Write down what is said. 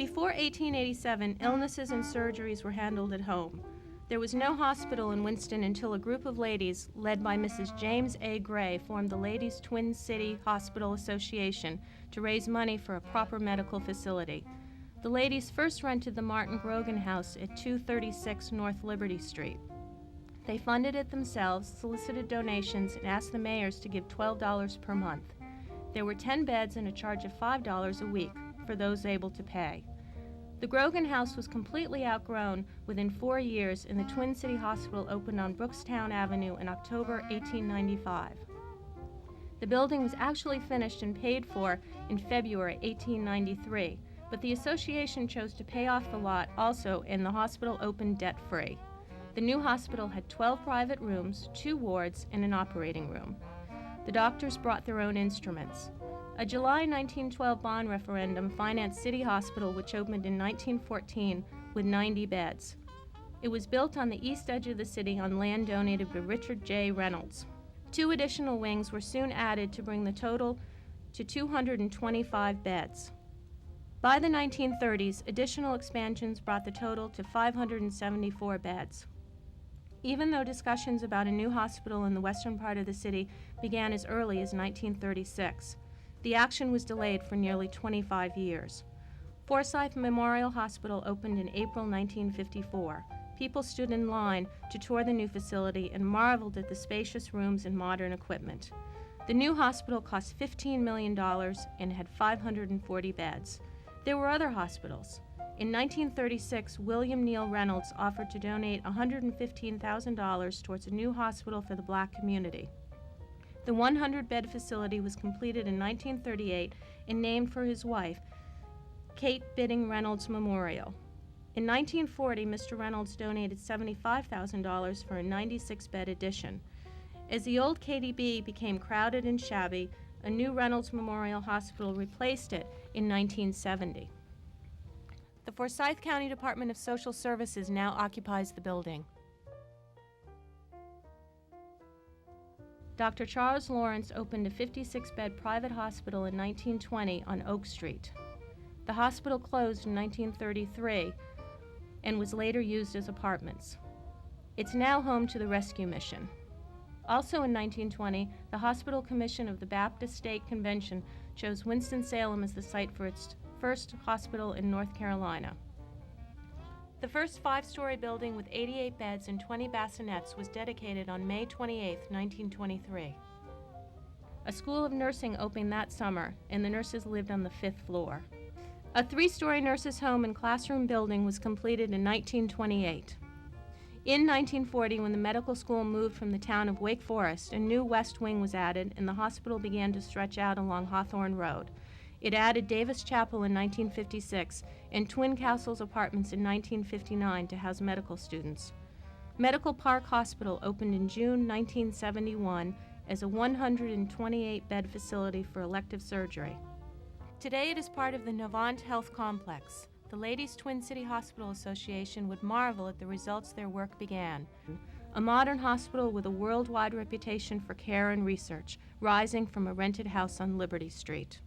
Before 1887, illnesses and surgeries were handled at home. There was no hospital in Winston until a group of ladies, led by Mrs. James A. Gray, formed the Ladies' Twin City Hospital Association to raise money for a proper medical facility. The ladies first rented the Martin Grogan House at 236 North Liberty Street. They funded it themselves, solicited donations, and asked the mayors to give $12 per month. There were 10 beds and a charge of $5 a week for those able to pay. The Grogan House was completely outgrown within 4 years, and the Twin City Hospital opened on Brookstown Avenue in October 1895. The building was actually finished and paid for in February 1893, but the association chose to pay off the lot also, and the hospital opened debt-free. The new hospital had 12 private rooms, 2 wards, and an operating room. The doctors brought their own instruments. A July 1912 bond referendum financed City Hospital, which opened in 1914 with 90 beds. It was built on the east edge of the city on land donated by Richard J. Reynolds. 2 additional wings were soon added to bring the total to 225 beds. By the 1930s, additional expansions brought the total to 574 beds. Even though discussions about a new hospital in the western part of the city began as early as 1936, the action was delayed for nearly 25 years. Forsyth Memorial Hospital opened in April 1954. People stood in line to tour the new facility and marveled at the spacious rooms and modern equipment. The new hospital cost $15 million and had 540 beds. There were other hospitals. In 1936, William Neal Reynolds offered to donate $115,000 towards a new hospital for the black community. The 100-bed facility was completed in 1938 and named for his wife, Kate Bidding Reynolds Memorial. In 1940, Mr. Reynolds donated $75,000 for a 96-bed addition. As the old KDB became crowded and shabby, a new Reynolds Memorial Hospital replaced it in 1970. The Forsyth County Department of Social Services now occupies the building. Dr. Charles Lawrence opened a 56-bed private hospital in 1920 on Oak Street. The hospital closed in 1933 and was later used as apartments. It's now home to the Rescue Mission. Also in 1920, the Hospital Commission of the Baptist State Convention chose Winston-Salem as the site for its first hospital in North Carolina. The first 5-story building with 88 beds and 20 bassinets was dedicated on May 28, 1923. A school of nursing opened that summer, and the nurses lived on the 5th floor. A 3-story nurses' home and classroom building was completed in 1928. In 1940, when the medical school moved from the town of Wake Forest, a new west wing was added, and the hospital began to stretch out along Hawthorne Road. It added Davis Chapel in 1956 and Twin Castles Apartments in 1959 to house medical students. Medical Park Hospital opened in June 1971 as a 128-bed facility for elective surgery. Today it is part of the Novant Health Complex. The Ladies' Twin City Hospital Association would marvel at the results their work began. A modern hospital with a worldwide reputation for care and research, rising from a rented house on Liberty Street.